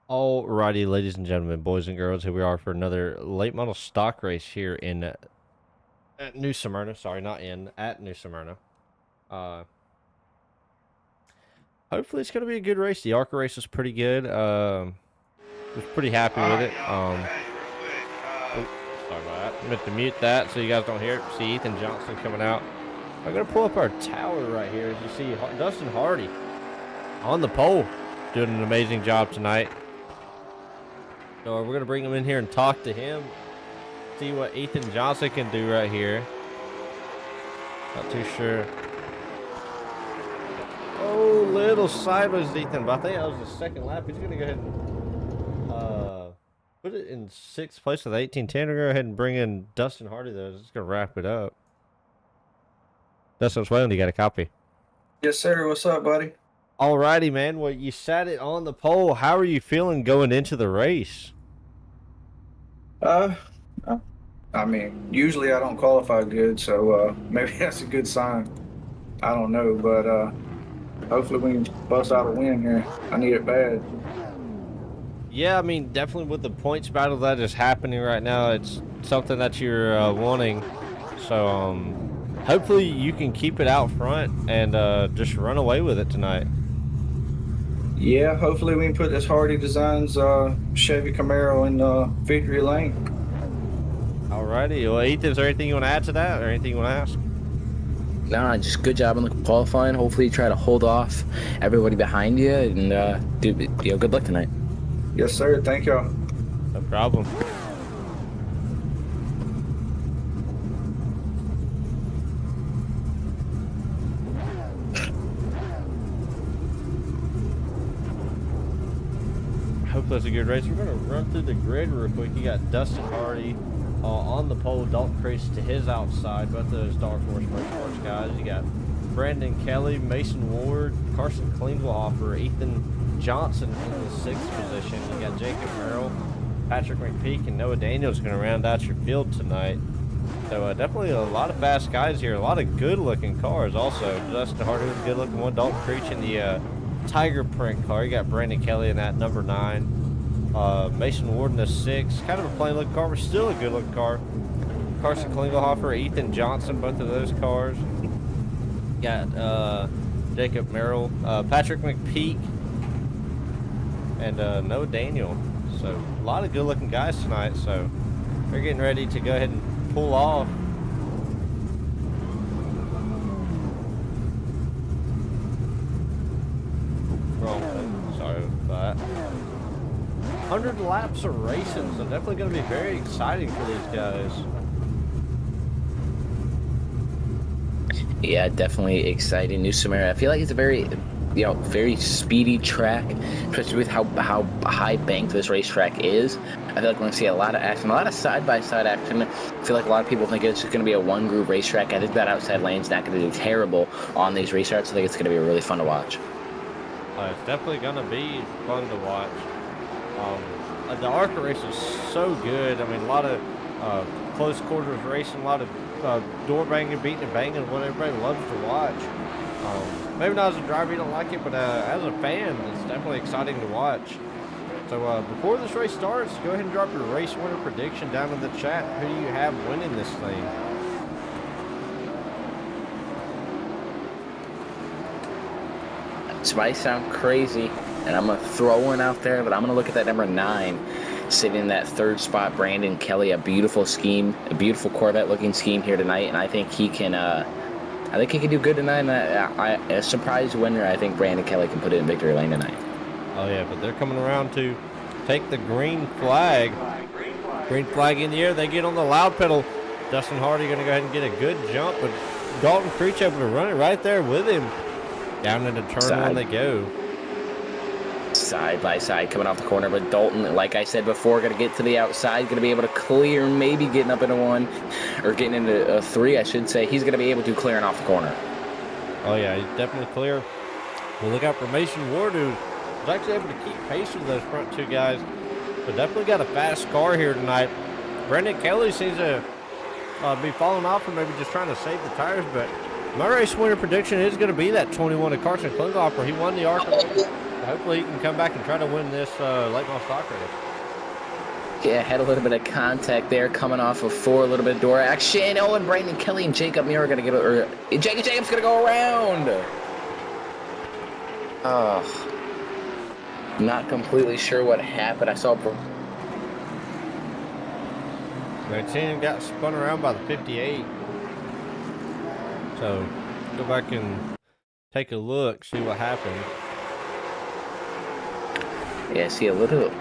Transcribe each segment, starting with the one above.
Alrighty, ladies and gentlemen, boys and girls, here we are for another late model stock race here in at New Smyrna. Sorry, not in, at New Smyrna. Uh, Hopefully it's gonna be a good race. The ARCA race was pretty good. Was pretty happy with it. Oh, sorry about that. I meant to mute that so you guys don't hear it. See Ethan Johnson coming out. I'm gonna pull up our tower right here. As you see, Dustin Hardy on the pole, doing an amazing job tonight. So we're gonna bring him in here and talk to him, see what Ethan Johnson can do right here. Not too sure. Oh, little sideways, Ethan, but I think that was the second lap. He's gonna go ahead and put it in 6th place with 1810. We're gonna go ahead and bring in Dustin Hardy though. Just gonna wrap it up. Dustin Swain, you got a copy? Yes, sir. What's up, buddy? Alrighty, man. Well, you sat it on the pole. How are you feeling going into the race? I mean, usually I don't qualify good, so maybe that's a good sign. I don't know, but hopefully we can bust out a win here. I need it bad. Yeah, I mean, definitely with the points battle that is happening right now, it's something that you're wanting. So, hopefully you can keep it out front and just run away with it tonight. Yeah, hopefully we can put this Hardy Designs Chevy Camaro in victory lane. Alrighty. Well, Ethan, is there anything you want to add to that or anything you want to ask? Nah, just good job on the qualifying. Hopefully you try to hold off everybody behind you and good luck tonight. Yes, sir. Thank y'all. No problem. Hope that's a good race. We're going to run through the grid real quick. You got Dustin Hardy on the pole, Dalton Crease to his outside, both of those Dark Horse Motorsports guys. You got Brandon Kelly, Mason Ward, Carson Klingelhofer, Ethan Johnson in the 6th position. You got Jacob Merrill, Patrick McPeak, and Noah Daniels going to round out your field tonight. So definitely a lot of fast guys here, a lot of good-looking cars also. Dustin Hardy with a good-looking one, Dalton Creech in the Tiger print car. You got Brandon Kelly in that number 9. Mason Ward in the 6. Kind of a plain looking car, but still a good looking car. Carson Klingelhofer, Ethan Johnson, both of those cars. Got Jacob Merrill, Patrick McPeak, and Noah Daniel. So a lot of good looking guys tonight. So they're getting ready to go ahead and pull off. Wrong thing. Sorry about that. 100 laps of racing, so definitely going to be very exciting for these guys. Yeah, definitely exciting. New Smyrna. I feel like it's a very, very speedy track, especially with how high banked this racetrack is. I feel like we're going to see a lot of action, a lot of side-by-side action. I feel like a lot of people think it's just going to be a one-groove racetrack. I think that outside lane's not going to do terrible on these racetracks. I think it's going to be really fun to watch. It's definitely going to be fun to watch. The ARCA race is so good. I mean, a lot of close quarters racing, a lot of door banging, beating and banging, what everybody loves to watch. Maybe not as a driver you don't like it, but as a fan, it's definitely exciting to watch. So before this race starts, go ahead and drop your race winner prediction down in the chat. Who do you have winning this thing? This might sound crazy, and I'm going to throw one out there, but I'm going to look at that number 9, sitting in that 3rd spot, Brandon Kelly. A beautiful scheme, a beautiful Corvette-looking scheme here tonight, and I think he can do good tonight. And a surprise winner, I think Brandon Kelly can put it in victory lane tonight. Oh, yeah, but they're coming around to take the green flag. Green flag in the air. They get on the loud pedal. Dustin Hardy going to go ahead and get a good jump, but Dalton Creech able to run it right there with him. Down into turn 1 they go. Side by side coming off the corner, but Dalton, like I said before, going to get to the outside, going to be able to clear, maybe getting up into 1, or getting into a 3, I should say. He's going to be able to clear off the corner. Oh, yeah, he's definitely clear. We'll look out for Mason Ward, who was actually able to keep pace with those front 2 guys. But definitely got a fast car here tonight. Brandon Kelly seems to be falling off or maybe just trying to save the tires, but my race winner prediction is going to be that 21 of Carson Klingelhofer. He won the ARCA hopefully he can come back and try to win this late model stock race. Yeah, had a little bit of contact there coming off of 4, a little bit of door action. Oh, and Brandon Kelly and Jacob Muir are going to get, or Jacob's going to go around. Oh, not completely sure what happened. I saw. The team got spun around by the 58. So, go back and take a look, see what happened. Yeah, see a little.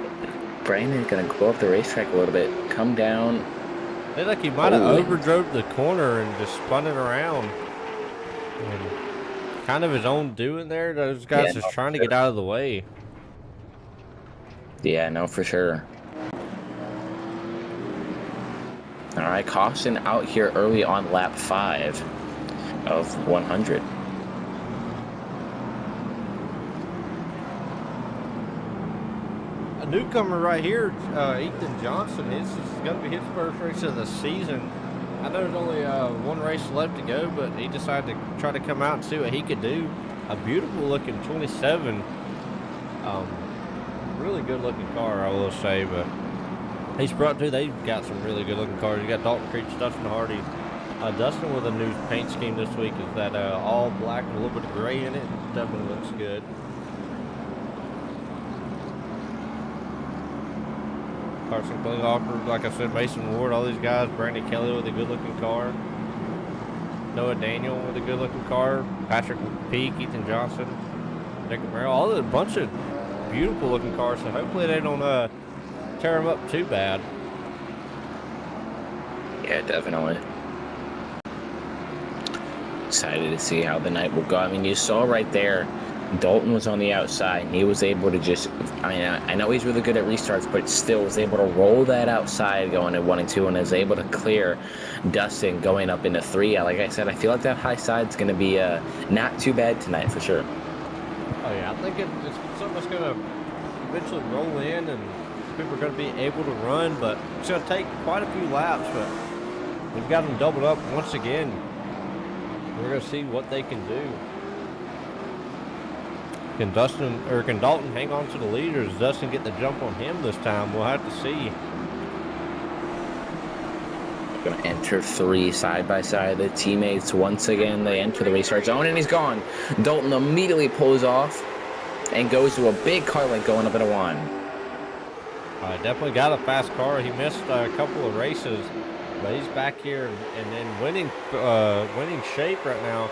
Brandon's gonna go up the racetrack a little bit, come down. I feel like he might have overdrove the corner and just spun it around. And kind of his own doing there. Those guys just trying to get out of the way. Yeah, no, for sure. All right, caution out here early on lap 5 of 100. A newcomer right here, Ethan Johnson. This is going to be his first race of the season. I know there's only one race left to go, but he decided to try to come out and see what he could do. A beautiful looking 27. Really good looking car, I will say, but he's brought to, they've got some really good looking cars. You got Dalton Creech, Dustin Hardy. Dustin with a new paint scheme this week is that all black with a little bit of gray in it. Definitely looks good. Carson Klinghoffer, like I said, Mason Ward, all these guys. Brandon Kelly with a good looking car. Noah Daniel with a good looking car. Patrick Peak, Ethan Johnson, Jacob Merrill, all a bunch of beautiful looking cars. So hopefully they don't tear them up too bad. Yeah, definitely. Excited to see how the night will go. I mean, you saw right there, Dalton was on the outside, and he was able to just, I mean, I know he's really good at restarts, but still was able to roll that outside going at 1 and 2, and is able to clear Dustin going up into 3. Like I said, I feel like that high side's going to be not too bad tonight for sure. Oh, yeah, I think it's something that's going to eventually roll in, and people are going to be able to run, but it's going to take quite a few laps, but we've got them doubled up once again. We're going to see what they can do. Can Dalton hang on to the lead, or does Dustin get the jump on him this time? We'll have to see. Going to enter 3 side by side. The teammates once again, they enter the restart zone, and he's gone. Dalton immediately pulls off and goes to a big car like going up at a 1. Definitely got a fast car. He missed a couple of races, but he's back here and in winning shape right now.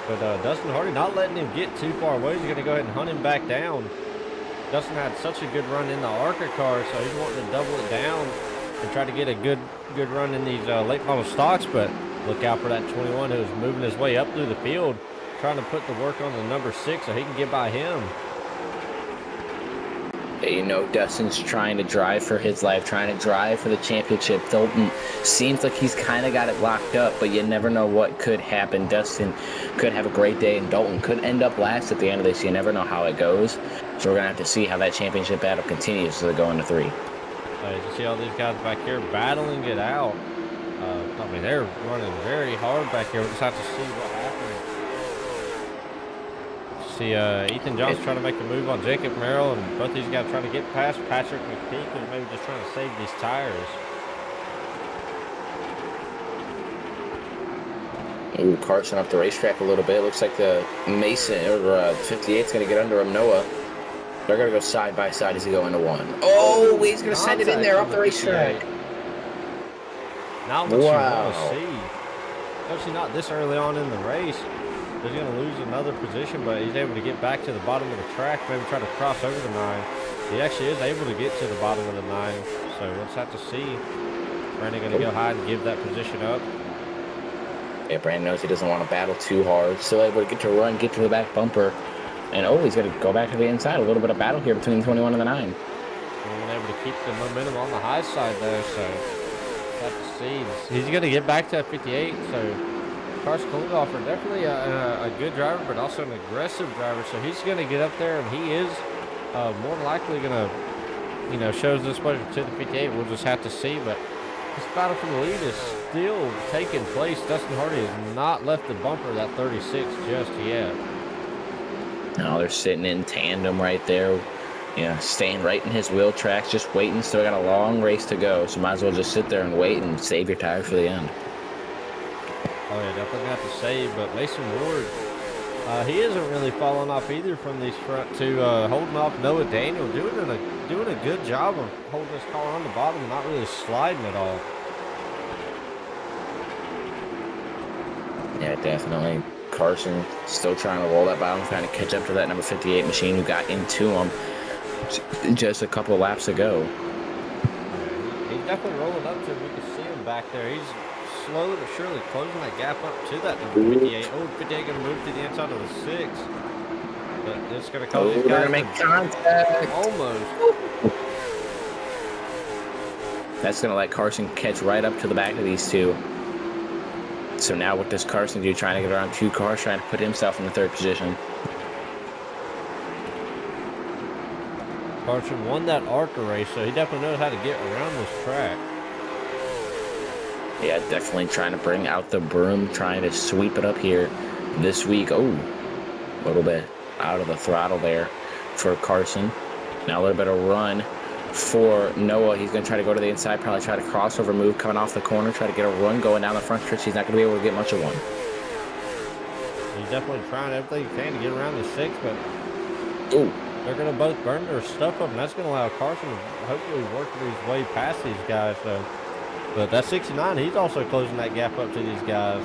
But Dustin Hardy not letting him get too far away. He's going to go ahead and hunt him back down. Dustin had such a good run in the ARCA car, so he's wanting to double it down and try to get a good run in these late model stocks. But look out for that 21 who's moving his way up through the field, trying to put the work on the number 6 so he can get by him. You know, Dustin's trying to drive for his life, trying to drive for the championship. Dalton seems like he's kind of got it locked up, but you never know what could happen. Dustin could have a great day, and Dalton could end up last at the end of this. You never know how it goes. So we're going to have to see how that championship battle continues as they go into 3. You see all these guys back here battling it out. I mean, they're running very hard back here. We'll just have to see what happens. See Ethan Johnson trying to make a move on Jacob Merrill, and both these guys trying to get past Patrick McPeak and maybe just trying to save these tires. Ooh, Carson up the racetrack a little bit. Looks like the Mason or 58 is going to get under him. Noah. They're going to go side by side as they go into 1. Oh, he's going to send it in there off the racetrack. Not what you want to see. Especially not this early on in the race. He's going to lose another position, but he's able to get back to the bottom of the track, maybe try to cross over the 9. He actually is able to get to the bottom of the 9, so let's have to see. Brandon going to go high and give that position up. Yeah, Brandon knows he doesn't want to battle too hard. Still able to get to run, get to the back bumper. And he's going to go back to the inside. A little bit of battle here between the 21 and the 9. And able to keep the momentum on the high side there, so let's have to see. He's going to get back to 58, so Carson Klinghoffer, definitely a good driver, but also an aggressive driver. So he's going to get up there, and he is more than likely going to, shows this much to the 58. We'll just have to see. But this battle for the lead is still taking place. Dustin Hardy has not left the bumper of that 36 just yet. Now they're sitting in tandem right there. Staying right in his wheel tracks, just waiting. Still got a long race to go, so might as well just sit there and wait and save your tires for the end. Oh yeah, definitely have to save. But Mason Ward, he isn't really falling off either from these front two, holding off Noah Daniel, doing a good job of holding his car on the bottom, not really sliding at all. Yeah, definitely. Carson still trying to roll that bottom, trying to catch up to that number 58 machine who got into him just a couple of laps ago. Yeah, he's definitely rolling up to him. You can see him back there. He's slowly but surely closing that gap up to that number 58. Oh, 58 going to move to the inside of the 6. But it's going to cause these guys to make contact. Almost. That's going to let Carson catch right up to the back of these two. So now what does Carson do? Trying to get around 2 cars, trying to put himself in the 3rd position. Carson won that ARCA race, so he definitely knows how to get around this track. Yeah, definitely trying to bring out the broom, trying to sweep it up here this week. Oh, a little bit out of the throttle there for Carson. Now a little bit of run for Noah. He's going to try to go to the inside, probably try to crossover move coming off the corner, try to get a run going down the front stretch. He's not going to be able to get much of one. He's definitely trying everything he can to get around the 6, but ooh, they're going to both burn their stuff up, and that's going to allow Carson to hopefully work his way past these guys. So, but that 69, he's also closing that gap up to these guys.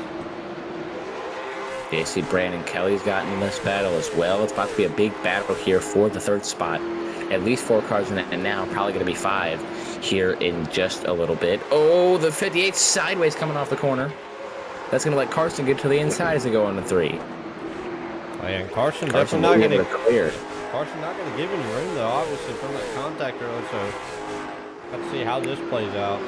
Yeah, you see Brandon Kelly's gotten in this battle as well. It's about to be a big battle here for the 3rd spot. At least 4 cars in it, and now probably going to be 5 here in just a little bit. Oh, the 58 sideways coming off the corner. That's going to let Carson get to the inside as they go on to 3. Oh, yeah, and Carson definitely not going to clear. Carson not going to give any room, though, obviously, from that contact earlier, so let's see how this plays out.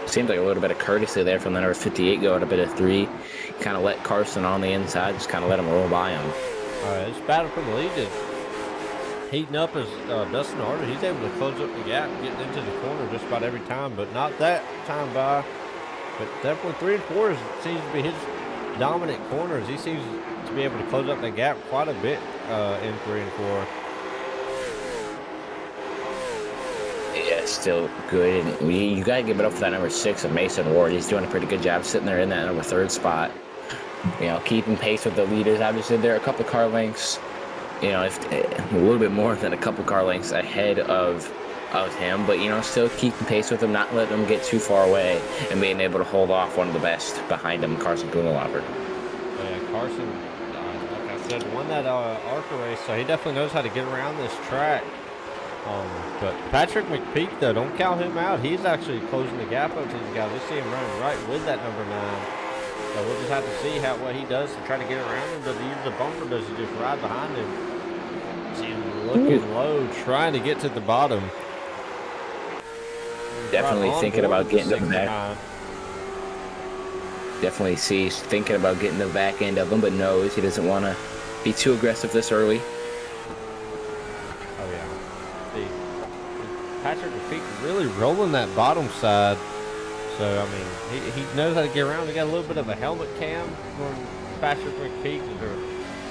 Seems like a little bit of courtesy there from the number 58 going a bit of 3. Kind of let Carson on the inside, just kind of let him roll by him. All right, this battle for the lead is heating up as Dustin Harder. He's able to close up the gap, getting into the corner just about every time, but not that time by. But definitely 3 and 4 seems to be his dominant corners. He seems to be able to close up the gap quite a bit in 3 and 4. Yeah, still good. And you got to give it up for that number 6 of Mason Ward. He's doing a pretty good job sitting there in that number 3rd spot. Keeping pace with the leaders. Obviously, they're a couple car lengths, if a little bit more than a couple car lengths ahead of him. But, still keeping pace with him, not letting him get too far away, and being able to hold off one of the best behind him, Carson Blumenlaufer. Yeah, Carson, like I said, won that ARCA race, so he definitely knows how to get around this track. But Patrick McPeak, though, don't count him out. He's actually closing the gap up to these guys. We see him running right with that number 9. So we'll just have to see what he does to try to get around him. Does he use the bumper? Does he just ride behind him? See him looking low, trying to get to the bottom. Definitely right thinking about getting the to the back. Definitely sees thinking about getting the back end of him, but knows he doesn't want to be too aggressive this early. Oh, yeah. See, Patrick McPeak really rolling that bottom side. So, I mean, he knows how to get around. He got a little bit of a helmet cam from Patrick McPeak.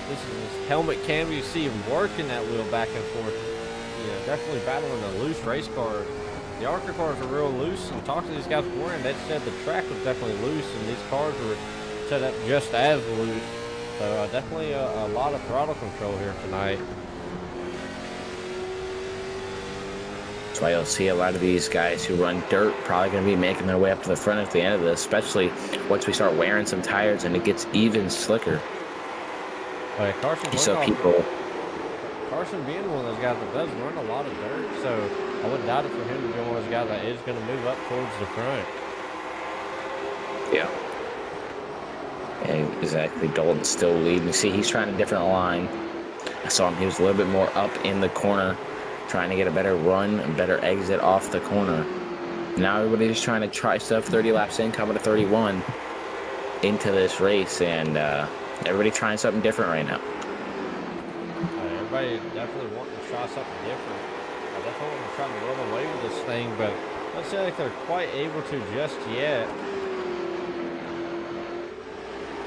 This is his helmet cam. You see him working that wheel back and forth. Definitely battling a loose race car. The ARCA cars are real loose. And talking to these guys before, and they said the track was definitely loose, and these cars were set up just as loose. So, definitely a lot of throttle control here tonight. That's why you'll see a lot of these guys who run dirt probably going to be making their way up to the front at the end of this, especially once we start wearing some tires and it gets even slicker. Right, Carson being one of those guys that does run a lot of dirt, so I wouldn't doubt it for him to be one of those guys that is going to move up towards the front. Yeah. And exactly. Dalton's still leading. See, he's trying a different line. I saw him. He was a little bit more up in the corner, trying to get a better run, a better exit off the corner. Now everybody's just trying to try stuff 30 laps in, coming to 31 into this race, and everybody trying something different right now. Everybody definitely wanting to try something different. I definitely want to try to run away with this thing, but let's say like they're quite able to just yet.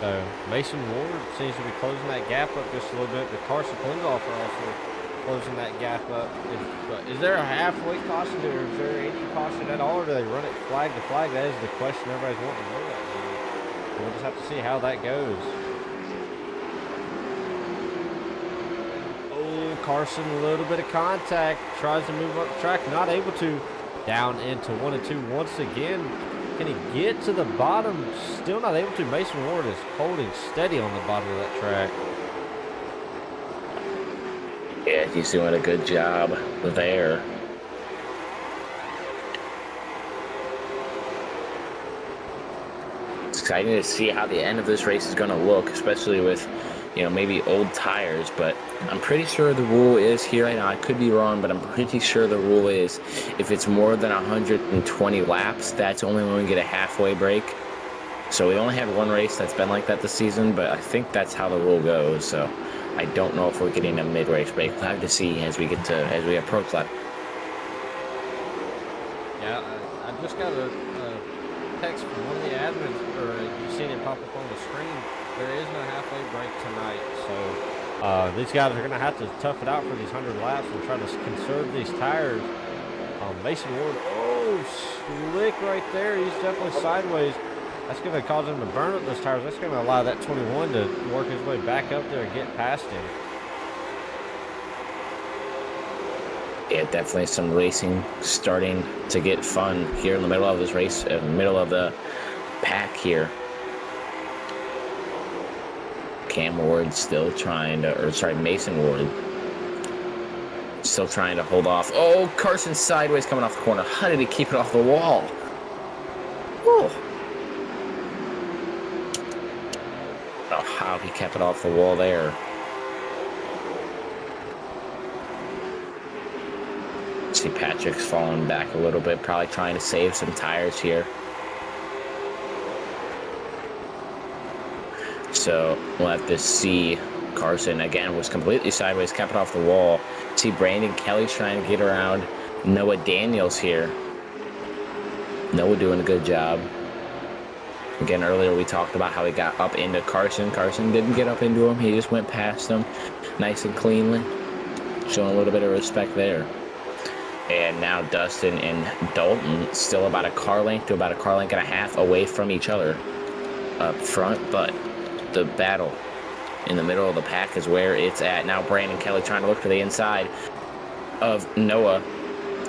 So Mason Ward seems to be closing that gap up just a little bit, but Carson Klingoff are also closing that gap up. Is there a halfway caution, or is there any caution at all, or do they run it flag to flag? That is the question everybody's wanting to know that. We'll just have to see how that goes. Oh, Carson, a little bit of contact, tries to move up the track, not able to. Down into 1 and 2 once again. Can he get to the bottom? Still not able to. Mason Ward is holding steady on the bottom of that track. Yeah, he's doing a good job there. It's exciting to see how the end of this race is going to look, especially with, you know, maybe old tires, but I'm pretty sure the rule is here right now. I could be wrong, but I'm pretty sure the rule is if it's more than 120 laps, that's only when we get a halfway break. So we only had one race that's been like that this season, but I think that's how the rule goes. So I don't know if we're getting a mid-race break. We'll have to see as we approach that. Yeah, I just got a text from one of the admins, or you've seen it pop up on the screen. There is no halfway break tonight, so these guys are going to have to tough it out for these 100 laps and try to conserve these tires. Mason Ward, oh, slick right there. He's definitely sideways. That's going to cause him to burn up those tires. That's going to allow that 21 to work his way back up there and get past him. Yeah, definitely some racing starting to get fun here in the middle of this race, in the middle of the pack here. Cam Ward still trying to, or sorry, Mason Ward still trying to hold off. Oh, Carson sideways coming off the corner. How did he keep it off the wall? Whoa. Oh, how he kept it off the wall there. See, Patrick's falling back a little bit, probably trying to save some tires here. So we'll have to see. Carson again was completely sideways, kept it off the wall. See, Brandon Kelly's trying to get around Noah Daniels here. Noah doing a good job. Again, earlier we talked about how he got up into Carson. Carson didn't get up into him. He just went past him nice and cleanly. Showing a little bit of respect there. And now Dustin and Dalton still about a car length to about a car length and a half away from each other up front. But the battle in the middle of the pack is where it's at. Now Brandon Kelly trying to look to the inside of Noah.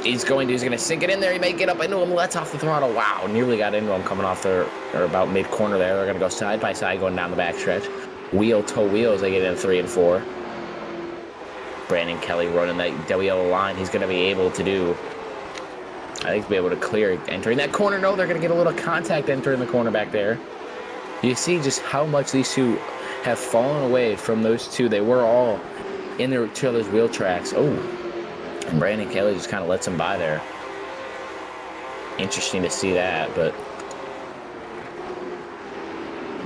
He's going to sink it in there. He may get up into him. Lets off the throttle. Wow, nearly got into him coming off there, or about mid-corner there. They're going to go side by side going down the backstretch. Wheel to wheel as they get in 3 and 4. Brandon Kelly running that yellow line. He's going to be able to do, I think, be able to clear entering that corner. No, they're going to get a little contact entering the corner back there. You see just how much these two have fallen away from those two. They were all in their each other's wheel tracks. Oh, and Brandon Kelly just kind of lets him by there. Interesting to see that, but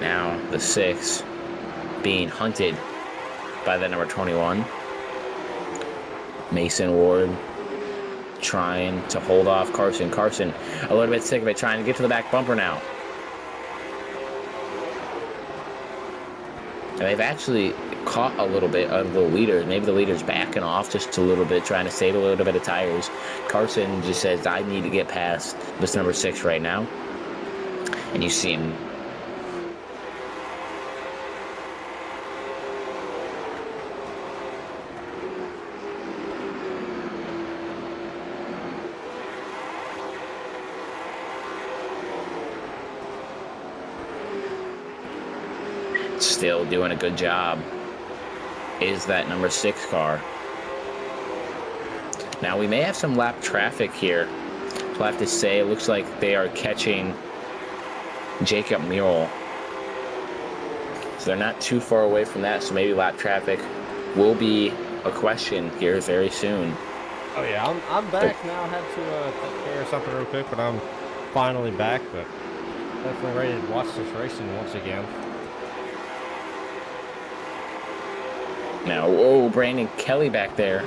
now the 6 being hunted by the number 21. Mason Ward trying to hold off Carson. Carson a little bit sick of it, trying to get to the back bumper now. And they've actually caught a little bit of the leaders. Maybe the leader's backing off just a little bit, trying to save a little bit of tires. Carson just says, I need to get past this number 6 right now. And you see him. Still doing a good job is that number 6 car. Now we may have some lap traffic here. We'll have to say it looks like they are catching Jacob Mule. So they're not too far away from that, so maybe lap traffic will be a question here very soon. Oh yeah, I'm back now. I had to take care of something real quick, but I'm finally back. But definitely ready to watch this racing once again. Now, whoa, Brandon Kelly back there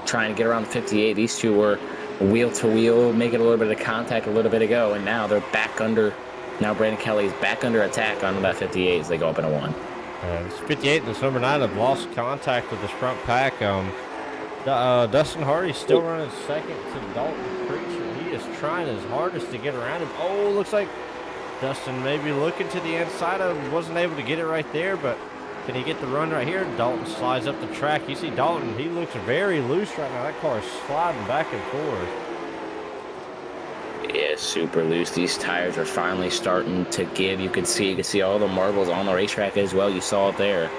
trying to get around the 58. These two were wheel to wheel, making a little bit of contact a little bit ago, and now they're back under Now Brandon Kelly's back under attack on that 58 as they go up in a 1. It's 58 and this number 9 have lost contact with this front pack. Dustin Hardy still running second to Dalton Creature. He is trying his hardest to get around him. Oh, looks like Dustin maybe looking to the inside of him. Wasn't able to get it right there, but can he get the run right here? Dalton slides up the track. You see Dalton, he looks very loose right now. That car is sliding back and forth. Yeah, super loose. These tires are finally starting to give. You can see all the marbles on the racetrack as well. You saw it there.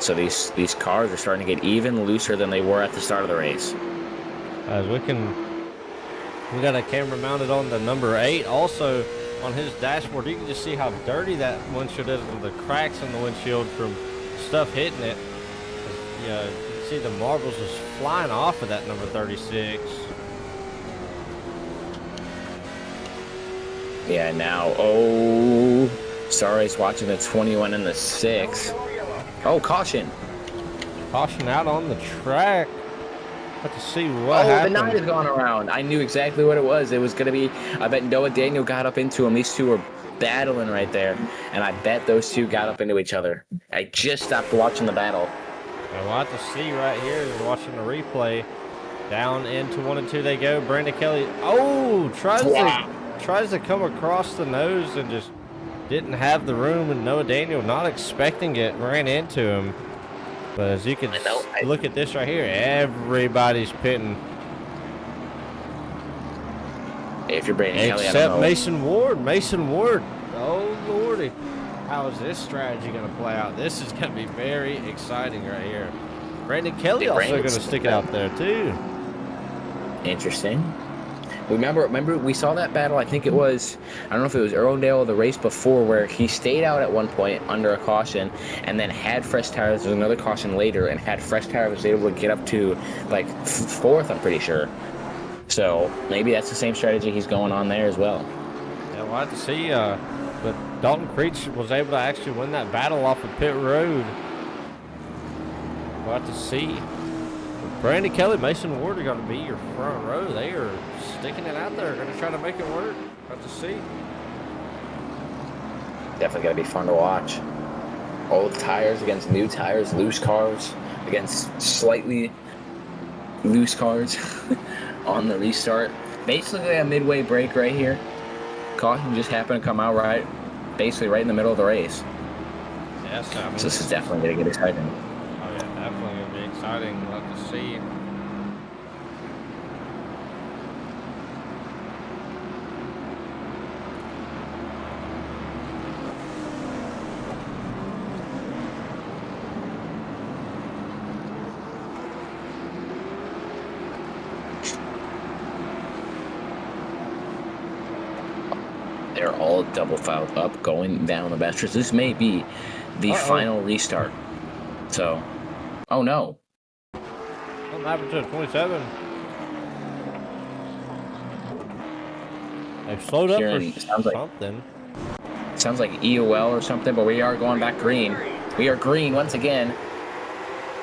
So these cars are starting to get even looser than they were at the start of the race. As we got a camera mounted on the number 8. Also on his dashboard, you can just see how dirty that windshield is and the cracks in the windshield from stuff hitting it. Yeah, you can see the marbles just flying off of that number 36. Yeah, now, sorry, watching the 21 and the 6. Oh, caution. Caution out on the track. Have to see what happened. The 9 has gone around. I knew exactly what it was. It was going to be, I bet Noah Daniel got up into him. These two were battling right there. And I bet those two got up into each other. I just stopped watching the battle. And we'll have to see right here. We're watching the replay. Down into 1 and 2 they go. Brandon Kelly, tries to come across the nose and just didn't have the room, and Noah Daniel not expecting it, ran into him. But as you can look at this right here, everybody's pitting. If you're Brandon Kelly, I don't except know. Mason Ward. Oh, Lordy. How is this strategy going to play out? This is going to be very exciting right here. Brandon Kelly also going to stick it out there, too. Interesting. Remember we saw that battle, I think it was, I don't know if it was Irwindale or the race before, where he stayed out at one point under a caution and then had fresh tires. There was another caution later and had fresh tires, was able to get up to like 4th, I'm pretty sure. So maybe that's the same strategy he's going on there as well. Yeah, we'll have to see. But Dalton Creech was able to actually win that battle off of pit road. We'll have to see. Brandon Kelly, Mason Ward are going to be your front row. They are sticking it out there. Going to try to make it work. Have to see. Definitely going to be fun to watch. Old tires against new tires, loose cars against slightly loose cars on the restart. Basically a midway break right here. Caution just happened to come out basically right in the middle of the race. Yes, I mean, so this is definitely going to get exciting. Oh yeah, definitely going to be exciting. We'll have to see. They're all double fouled up, going down the bastard. This may be the final restart. So, oh no. Something happened to 27. They've slowed up for something. Sounds like EOL or something, but we are going back green. We are green once again.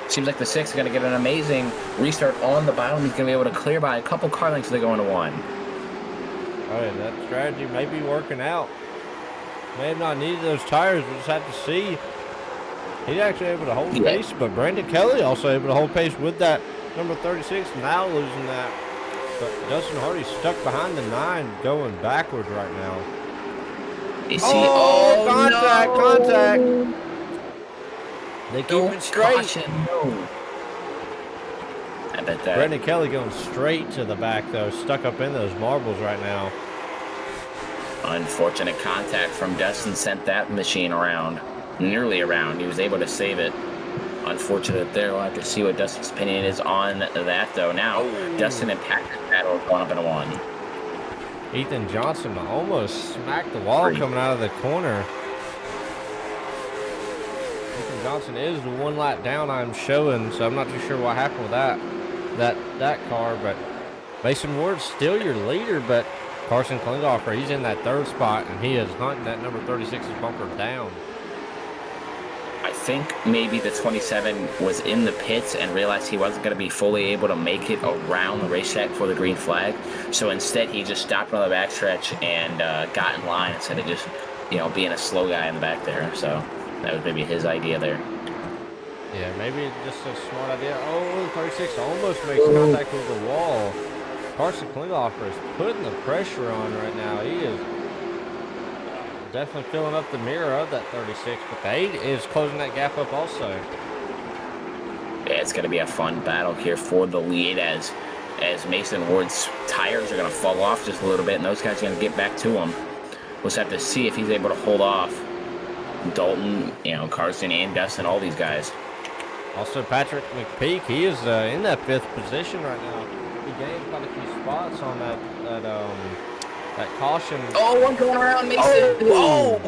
Seems like the 6 is going to get an amazing restart on the bottom. He's going to be able to clear by a couple car lengths as they go into 1. Oh yeah, that strategy may be working out. May have not needed those tires. We'll just have to see. He's actually able to hold pace, but Brandon Kelly also able to hold pace with that number 36. Now losing that. But Dustin Hardy stuck behind the 9, going backwards right now. Is he? Oh, contact! They keep it straight. Caution, no. I bet that. Brandon Kelly going straight to the back, though. Stuck up in those marbles right now. Unfortunate contact from Dustin sent that machine around. Nearly around. He was able to save it. Unfortunate there. We'll have to see what Dustin's opinion is on that, though. Now, Dustin and Patrick battle going up in a 1. Ethan Johnson almost smacked the wall coming out of the corner. Ethan Johnson is the 1 lap down I'm showing, so I'm not too sure what happened with that car. But Mason Ward's still your leader, but Carson Klinghoffer, he's in that 3rd spot, and he is hunting that number 36's bumper down. I think maybe the 27 was in the pits and realized he wasn't going to be fully able to make it around the racetrack for the green flag. So instead, he just stopped on the backstretch and got in line instead of just, being a slow guy in the back there. So that was maybe his idea there. Yeah, maybe just a smart idea. Oh, 36 almost makes contact with the wall. Carson Klinghoffer is putting the pressure on right now. He is definitely filling up the mirror of that 36, but the 8 is closing that gap up also. Yeah, it's going to be a fun battle here for the lead as Mason Ward's tires are going to fall off just a little bit, and those guys are going to get back to him. We'll just have to see if he's able to hold off Dalton, Carson and Dustin, all these guys. Also, Patrick McPeak, he is in that 5th position right now. He gained quite a few spots on that caution. Oh, one going around Mason. Oh!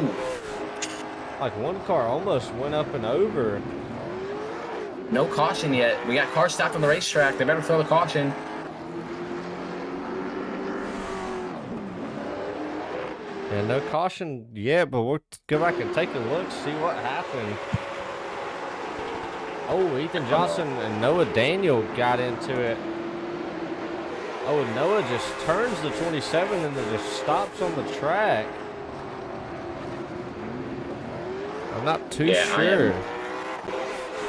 Like one car almost went up and over. No caution yet. We got cars stopped on the racetrack. They better throw the caution. Yeah, no caution yet, but we'll go back and take a look, see what happened. Oh, Ethan Johnson and Noah Daniel got into it. Oh, and Noah just turns the 27 and then just stops on the track. I'm not too sure.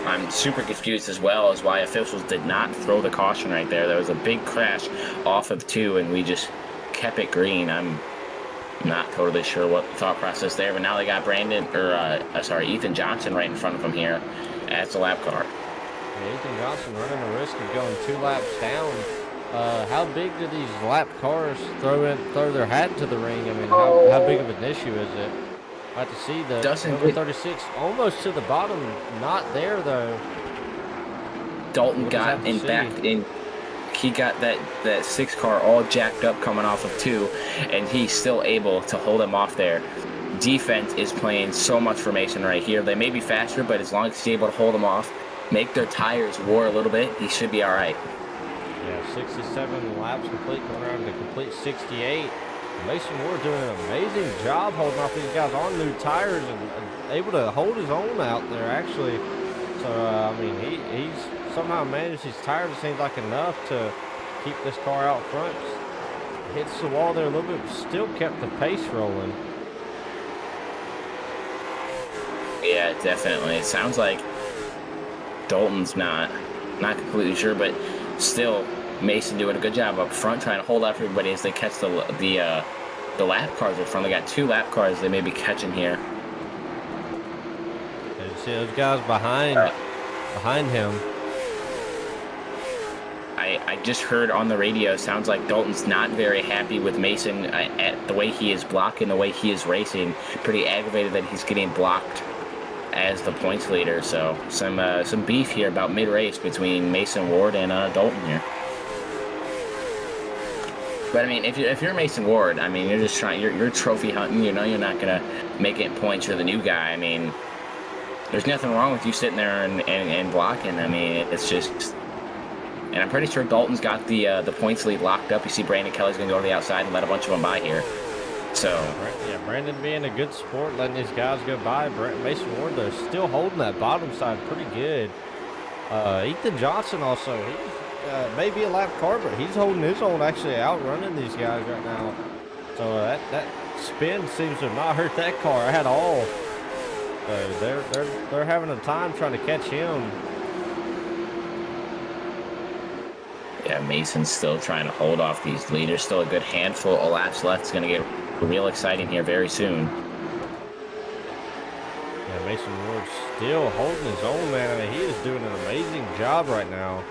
I'm super confused as well as why officials did not throw the caution right there. There was a big crash off of 2, and we just kept it green. I'm not totally sure what the thought process there, but now they got Ethan Johnson right in front of him here as the lap car. Yeah, Ethan Johnson running the risk of going 2 laps down. How big do these lap cars throw their hat into the ring? I mean, how big of an issue is it? I have to see the number 36 almost to the bottom, not there though. Dalton got in back in. He got that 6 car all jacked up coming off of 2, and he's still able to hold him off there. Defense is playing so much for Mason right here. They may be faster, but as long as he's able to hold them off, make their tires roar a little bit, he should be all right. Yeah, 67 laps complete, going around to complete 68. Mason Ward doing an amazing job holding off these guys on new tires and able to hold his own out there, actually. So, I mean, he's somehow managed his tires, it seems like, enough to keep this car out front. Just hits the wall there a little bit, but still kept the pace rolling. Yeah, definitely. It sounds like Dalton's not completely sure, but still Mason doing a good job up front trying to hold off everybody as they catch the lap cars up front. They got 2 lap cars they may be catching here. You see those guys behind him. I just heard on the radio, sounds like Dalton's not very happy with Mason at the way he is blocking, the way he is racing. Pretty aggravated that he's getting blocked as the points leader. So some beef here about mid-race between Mason Ward and Dalton here. But I mean, if you're Mason Ward, I mean, you're just you're trophy hunting. You're not gonna make it in points. You're the new guy. I mean, there's nothing wrong with you sitting there and blocking. I mean, it's just. And I'm pretty sure Dalton's got the points lead locked up. You see Brandon Kelly's going to go to the outside and let a bunch of them by here. So yeah, Brandon being a good sport, letting these guys go by. Mason Ward, though, still holding that bottom side pretty good. Ethan Johnson also, he may be a lap car, but he's holding his own, actually outrunning these guys right now. So that spin seems to have not hurt that car at all. They're having a time trying to catch him. Yeah, Mason's still trying to hold off these leaders. Still a good handful of laps left. It's going to get real exciting here very soon. Yeah, Mason Ward's still holding his own, man. I mean, he is doing an amazing job right now.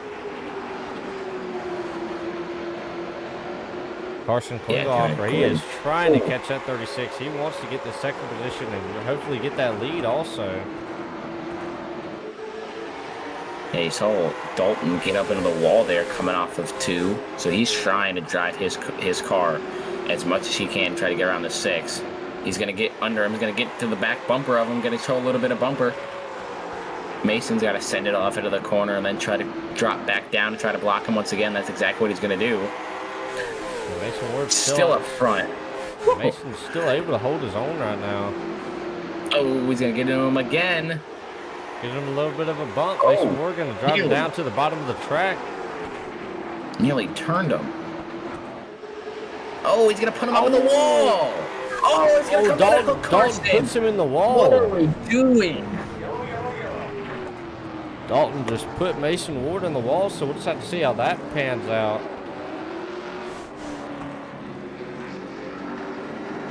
Carson Klinghoffer, he is trying to catch that 36. He wants to get the second position and hopefully get that lead also. Yeah, he saw Dalton get up into the wall there coming off of 2. So he's trying to drive his car as much as he can, try to get around the 6. He's going to get under him. He's going to get to the back bumper of him, going to show a little bit of bumper. Mason's got to send it off into the corner and then try to drop back down and try to block him once again. That's exactly what he's going to do. Yeah, Mason Ward's still up front. Mason's still able to hold his own right now. Oh, he's going to get into him again. Gives him a little bit of a bump. Oh, Mason Ward going to drive him nearly. down to the bottom of the track. Nearly turned him. Oh, he's going to put him up on the wall. Oh, he's going to come down and hook Dalton Carson. puts him in the wall. What are we doing? Dalton just put Mason Ward in the wall, so we'll just have to see how that pans out.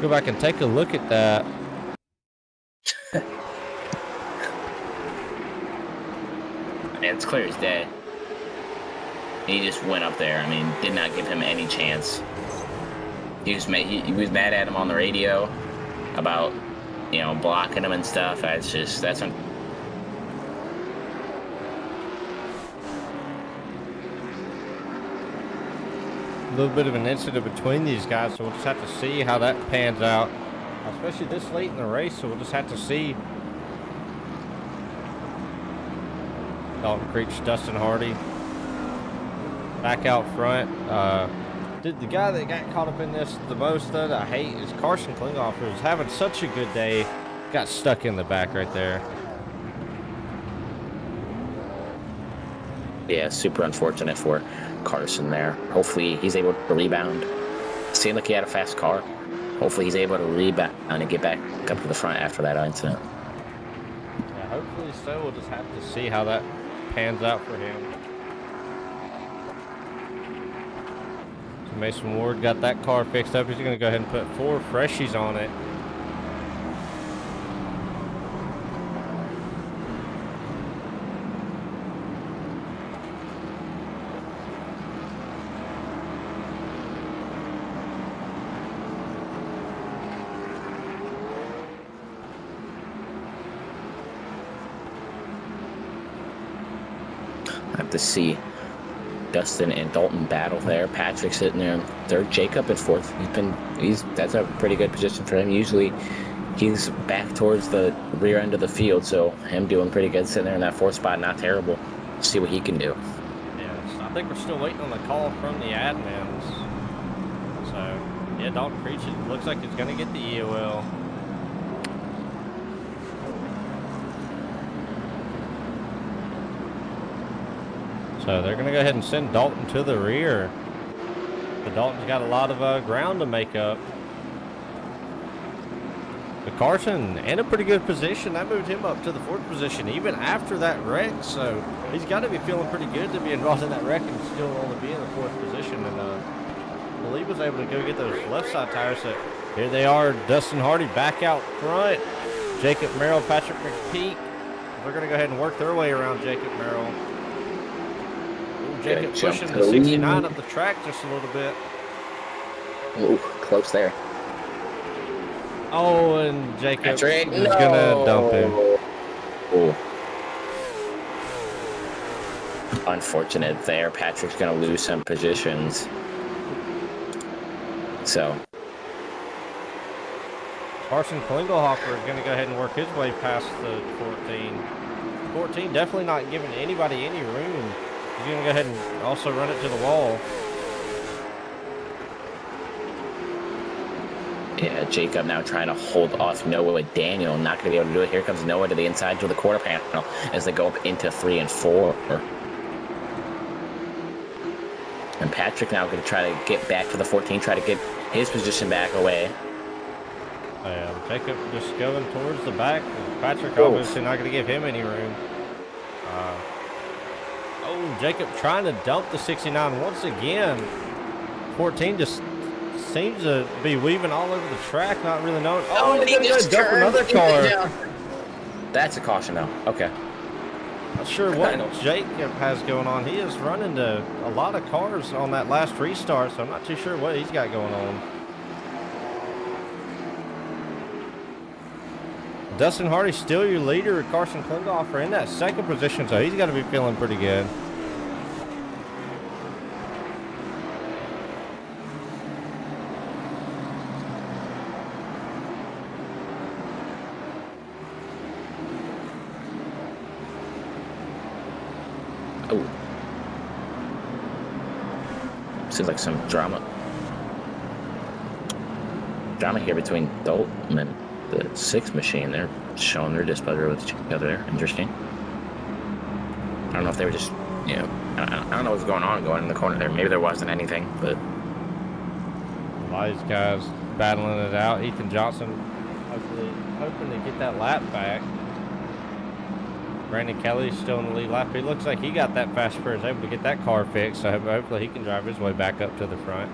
Go back and take a look at that. It's clear as day. He just went up there. I mean, did not give him any chance. He was mad at him on the radio about, you know, blocking him and stuff. That's A little bit of an incident between these guys, so we'll just have to see how that pans out, especially this late in the race. So we'll just have to see. Dalton Creech, Dustin Hardy back out front. The guy that got caught up in this the most that I hate is Carson Klingoff, who's having such a good day. Got stuck in the back right there. Yeah, super unfortunate for Carson there. Hopefully he's able to rebound. Seemed like he had a fast car. Hopefully he's able to rebound and get back up to the front after that incident. Yeah, hopefully so. We'll just have to see how that pans out for him. So Mason Ward got that car fixed up. He's going to go ahead and put 4 freshies on it. I have to see Dustin and Dalton battle there. Patrick sitting there in third, Jacob in fourth. That's a pretty good position for him. Usually he's back towards the rear end of the field, so him doing pretty good sitting there in that fourth spot, not terrible. See what he can do. Yes, I think we're still waiting on the call from the admins. So yeah, Dalton Creech, it looks like he's going to get the EOL. So they're going to go ahead and send Dalton to the rear. But Dalton's got a lot of ground to make up. But Carson in a pretty good position. That moved him up to the 4th position even after that wreck. So he's got to be feeling pretty good to be involved in that wreck and still only be in the 4th position. And I believe was able to go get those left side tires. So here they are, Dustin Hardy back out front. Jacob Merrill, Patrick McPeak. They're going to go ahead and work their way around Jacob Merrill. Jacob pushing the 69 up the track just a little bit. Ooh, close there. Oh, and Jacob Patrick, is gonna dump him. Ooh. Unfortunate there. Patrick's gonna lose some positions. So Carson Klingelhofer is gonna go ahead and work his way past the 14. 14 definitely not giving anybody any room. He's going to go ahead and also run it to the wall. yeah, Jacob now trying to hold off Noah with Daniel. Not going to be able to do it. Here comes Noah to the inside to the quarter panel as they go up into 3 and 4. And Patrick now going to try to get back to the 14, try to get his position back away. Jacob just going towards the back. Patrick obviously not going to give him any room. Jacob trying to dump the 69 once again. 14 just seems to be weaving all over the track, not really knowing. Oh, he's going to dump another car. That's a caution now. Okay. Not sure what Jacob has going on. He is running to a lot of cars on that last restart, so I'm not too sure what he's got going on. Dustin Hardy still your leader. Carson Klingelhofer in that 2nd position, so he's got to be feeling pretty good. Oh. Seems like some drama. Drama here between Dalton and the 6 machine. They're showing their displeasure with each other there. Interesting. don't know if they were just, you know, I don't know what's going on going in the corner there. Maybe there wasn't anything, but A lot of these guys battling it out. Ethan Johnson hoping to get that lap back. Brandon Kelly's still in the lead lap. It looks like he got that fast spur, is able to get that car fixed, so hopefully he can drive his way back up to the front.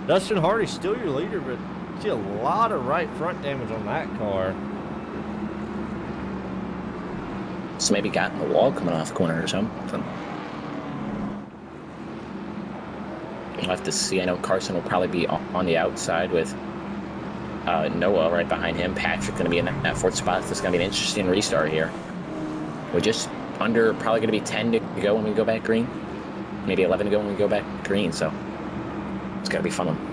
Dustin Hardy's still your leader, but you see a lot of right front damage on that car. so maybe got in the wall coming off the corner or something. We'll have to see. I know Carson will probably be on the outside with Noah right behind him. Patrick going to be in that fourth spot. This is going to be an interesting restart here. We're just under, probably going to be 10 to go when we go back green. Maybe 11 to go when we go back green, so it's going to be fun one.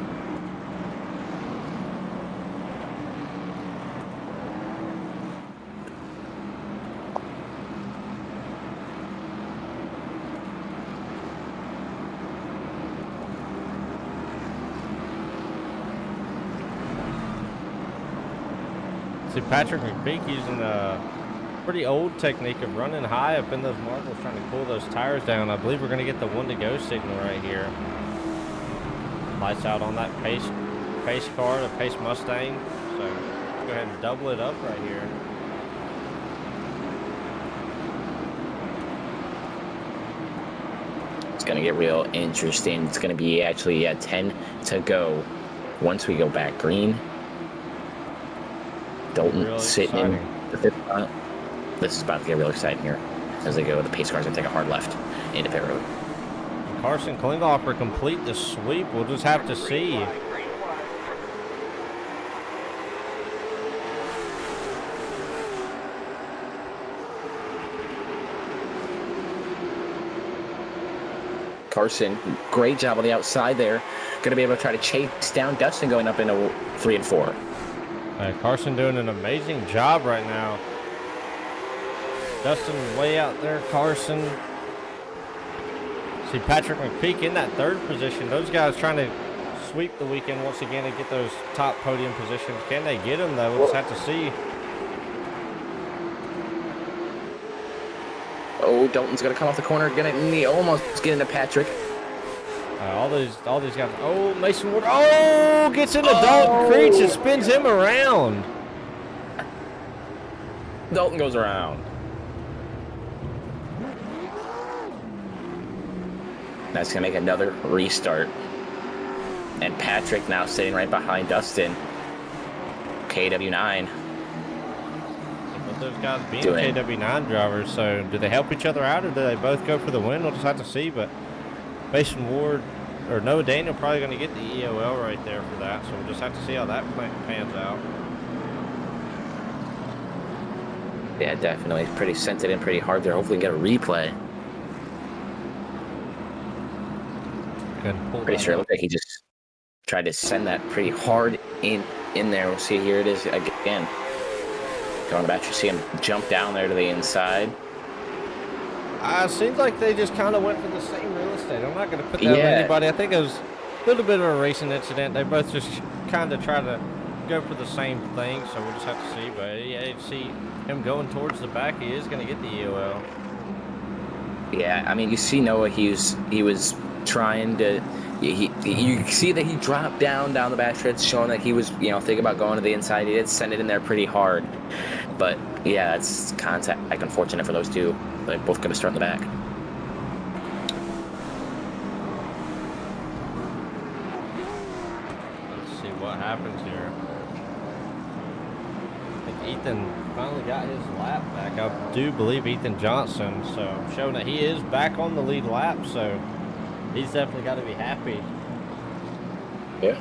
See Patrick McPeak using a pretty old technique of running high up in those marbles, trying to cool those tires down. I believe we're going to get the 1 to go signal right here. Lights out on that pace car, the Pace Mustang. So go ahead and double it up right here. It's going to get real interesting. It's going to be actually 10 to go once we go back green. Dalton Really sitting in exciting. the fifth spot. This is about to get real exciting here. As they go, the pace car's going to take a hard left into pit road. Carson Klinghoffer complete the sweep. We'll just have to see. Carson, great job on the outside there. Going to be able to try to chase down Dustin going up into 3 and 4. Carson doing an amazing job right now. Dustin way out there. Carson. See Patrick McPeak in that third position. Those guys trying to sweep the weekend once again and get those top podium positions. Can they get them though? We'll just have to see. Oh, Dalton's going to come off the corner. He almost get into Patrick. All these guys. Oh, Mason Ward. Oh, gets into Dalton Creech and spins him around. Dalton goes around. That's going to make another restart. And Patrick now sitting right behind Dustin. KW9. But those guys being Doing. KW9 drivers, so do they help each other out or do they both go for the win? We'll just have to see, but Mason Ward or Noah Daniel probably going to get the EOL right there for that, so we'll just have to see how that pans out. Yeah, definitely. Pretty sent it in pretty hard there. Hopefully we can get a replay. Pretty sure it looked like he just tried to send that pretty hard in there. We'll see. Here it is again. Going back, you see him jump down there to the inside. Seems like they just kind of went for the same real estate. I'm not going to put that on Yeah. anybody. I think it was a little bit of a racing incident. They both just kind of try to go for the same thing, so we'll just have to see. But yeah, you see him going towards the back. He is going to get the EOL. Yeah, I mean, you see Noah, he was trying to, you see that he dropped down the back stretch, showing that he was, thinking about going to the inside. He did send it in there pretty hard. But yeah, that's contact. Unfortunate for those two. They both going to start in the back. Let's see what happens here. I think Ethan finally got his lap back. I do believe Ethan Johnson, so showing that he is back on the lead lap, so he's definitely got to be happy. Yeah.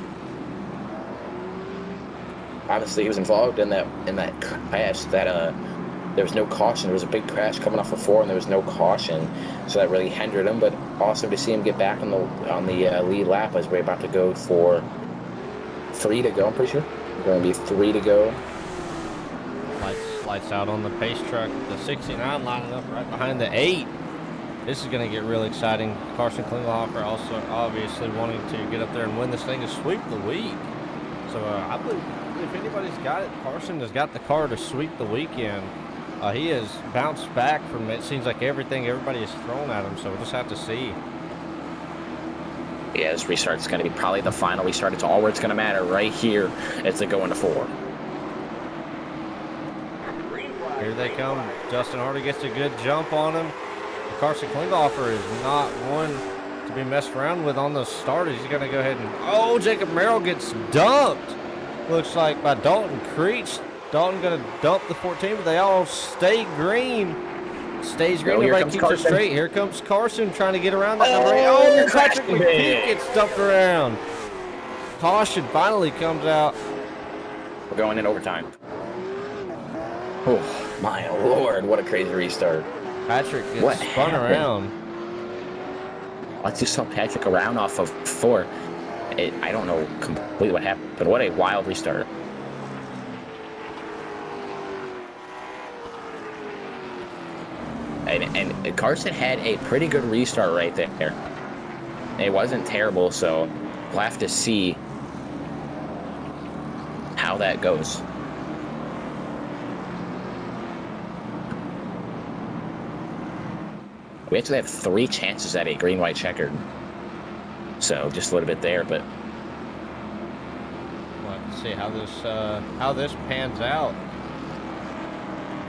Honestly, he was involved in that crash. There was no caution. There was a big crash coming off of 4, and there was no caution, so that really hindered him. But awesome to see him get back on the lead lap as we're about to go for 3 to go. I'm pretty sure we're going to be 3 to go. Lights out on the pace truck. The 69 lining up right behind the 8. This is going to get real exciting. Carson Klinghoffer also obviously wanting to get up there and win this thing and sweep the week. So I believe if anybody's got it, Carson has got the car to sweep the weekend. He has bounced back from, it seems like, everything everybody has thrown at him, so we'll just have to see. Yeah, this restart's going to be probably the final restart. It's all where it's going to matter right here. It's a go into 4. Here they come. Justin Hardy gets a good jump on him. Carson Klinghoffer is not one to be messed around with on the start. He's going to go ahead and... Oh, Jacob Merrill gets dumped. Looks like by Dalton Creech. Dalton going to dump the 14, but they all stay green. Stays green. Everybody keeps it straight. Here comes Carson trying to get around that number 8. Oh, Patrick McPeak gets dumped around. Caution finally comes out. We're going in overtime. Oh, my Lord. What a crazy restart. Patrick gets spun around. I just saw Patrick around off of 4. I don't know completely what happened, but what a wild restart. And Carson had a pretty good restart right there. It wasn't terrible, so we'll have to see how that goes. We actually have 3 chances at a green-white checkered. So just a little bit there, but We'll have to see how this pans out.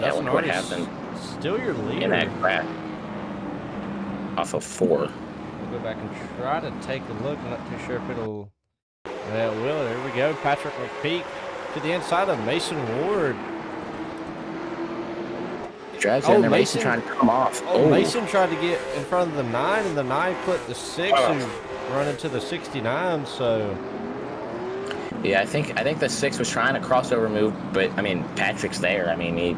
yeah, what happened Still your leader. in that crack off of 4. We'll go back and try to take a look. I'm not too sure if it'll... Yeah, it will. There we go. Patrick McPeak to the inside of Mason Ward. Drives in there, Mason trying to come off. Oh, Mason tried to get in front of the 9, and the 9 clipped the 6 and run into the 69, so... Yeah, I think the 6 was trying to crossover move, but, I mean, Patrick's there. I mean, he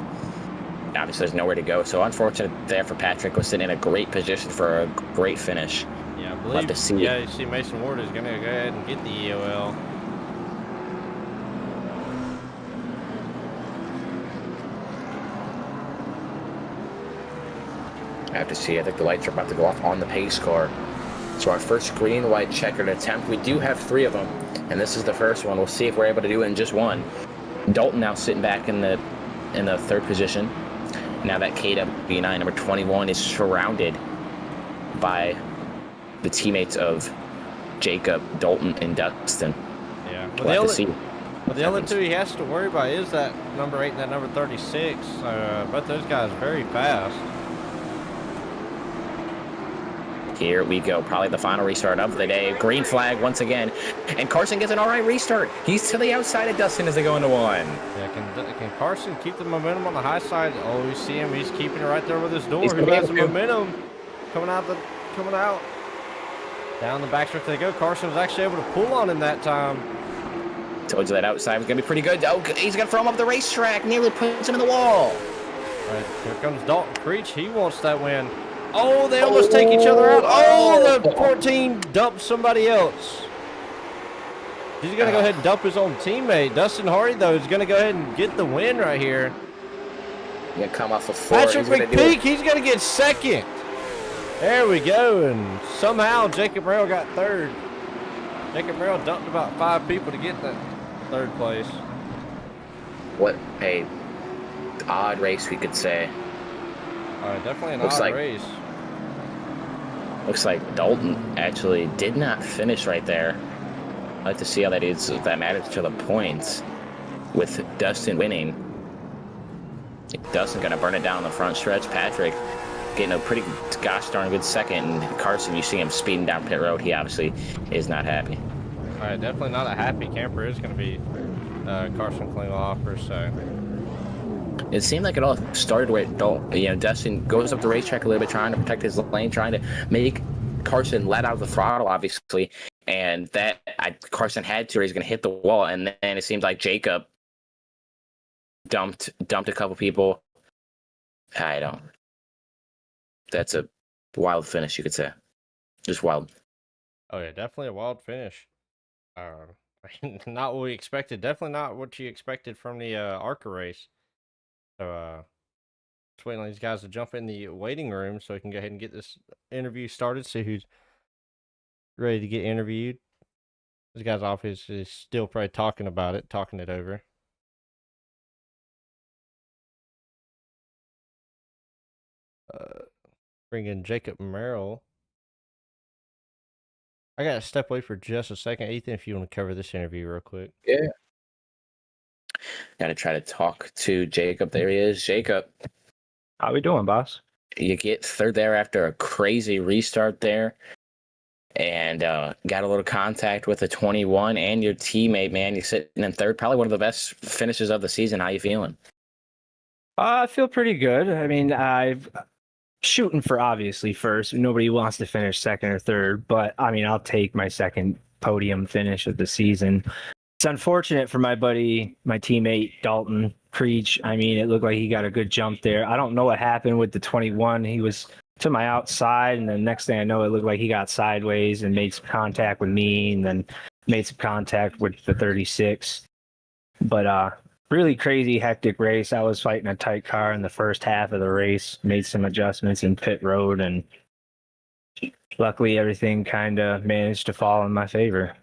obviously there's nowhere to go, so unfortunate there for Patrick. Was sitting in a great position for a great finish. Yeah, I believe, to see you see Mason Ward is going to go ahead and get the EOL. I have to see. I think the lights are about to go off on the pace car. So our first green-white checkered attempt. We do have 3 of them, and this is the first one. We'll see if we're able to do it in just one. Dalton now sitting back in the 3rd position. Now that KW9 number 21 is surrounded by the teammates of Jacob, Dalton, and Dustin. Yeah. We'll have to see. But the other 2 he has to worry about is that number 8 and that number 36. Both those guys very fast. Here we go. Probably the final restart of the day. Green flag once again. And Carson gets an all right restart. He's to the outside of Dustin as they go into 1. Yeah, can Carson keep the momentum on the high side? Oh, you see him. He's keeping it right there with his door. He has the momentum coming out. Down the backstretch they go. Carson was actually able to pull on him that time. Told you that outside was going to be pretty good. Oh, he's going to throw him up the racetrack. Nearly puts him in the wall. All right, here comes Dalton Creech. He wants that win. Oh, they almost take each other out. Oh, the 14 dumped somebody else. He's going to go ahead and dump his own teammate. Dustin Hardy, though, is going to go ahead and get the win right here. Going to come off of 4. Patrick McPeak, he's going to get 2nd. There we go, and somehow Jacob Merrill got 3rd. Jacob Merrill dumped about 5 people to get that 3rd place. What a odd race, we could say. Definitely an odd race. Looks like Dalton actually did not finish right there. I'd like to see how that is, if that matters to the points. With Dustin winning. Dustin going to burn it down the front stretch. Patrick getting a pretty gosh darn good 2nd. And Carson, you see him speeding down pit road. He obviously is not happy. All right, definitely not a happy camper. Is going to be Carson Klinghoffer, so... It seemed like it all started where Dustin goes up the racetrack a little bit, trying to protect his lane, trying to make Carson let out of the throttle, obviously, and that Carson had to, or he's going to hit the wall. And then it seemed like Jacob dumped a couple people. That's a wild finish, you could say, just wild. Oh yeah, definitely a wild finish. Not what we expected. Definitely not what you expected from the ARCA race. So, just waiting on these guys to jump in the waiting room so we can go ahead and get this interview started, see who's ready to get interviewed. This guy's obviously still probably talking it over. bring in Jacob Merrill. I got to step away for just a second. Ethan, if you want to cover this interview real quick. Yeah. Got to try to talk to Jacob. There he is. Jacob. How we doing, boss? You get third there after a crazy restart there. And got a little contact with the 21 and your teammate, man. You're sitting in third. Probably one of the best finishes of the season. How you feeling? I feel pretty good. I mean, I've shooting for obviously first. Nobody wants to finish second or third, but I mean, I'll take my second podium finish of the season. It's unfortunate for my buddy, my teammate Dalton Creech. I mean, it looked like he got a good jump there. I don't know what happened with the 21. He was to my outside, and the next thing I know, it looked like he got sideways and made some contact with me, and then made some contact with the 36. But really crazy, hectic race. I was fighting a tight car in the first half of the race, made some adjustments in pit road, and luckily everything kind of managed to fall in my favor.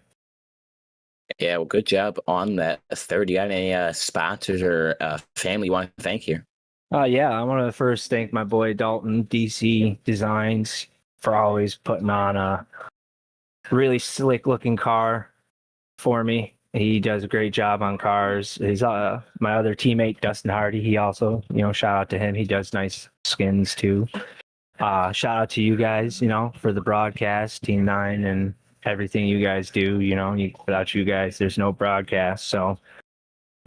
Yeah, well, good job on that third. You got any sponsors or family you want to thank here? Yeah, I want to first thank my boy Dalton, DC Designs, for always putting on a really slick looking car for me. He does a great job on cars. He's my other teammate, Dustin Hardy. He also, shout out to him. He does nice skins too. Shout out to you guys, for the broadcast, Team 9, and everything you guys do. Without you guys, there's no broadcast. So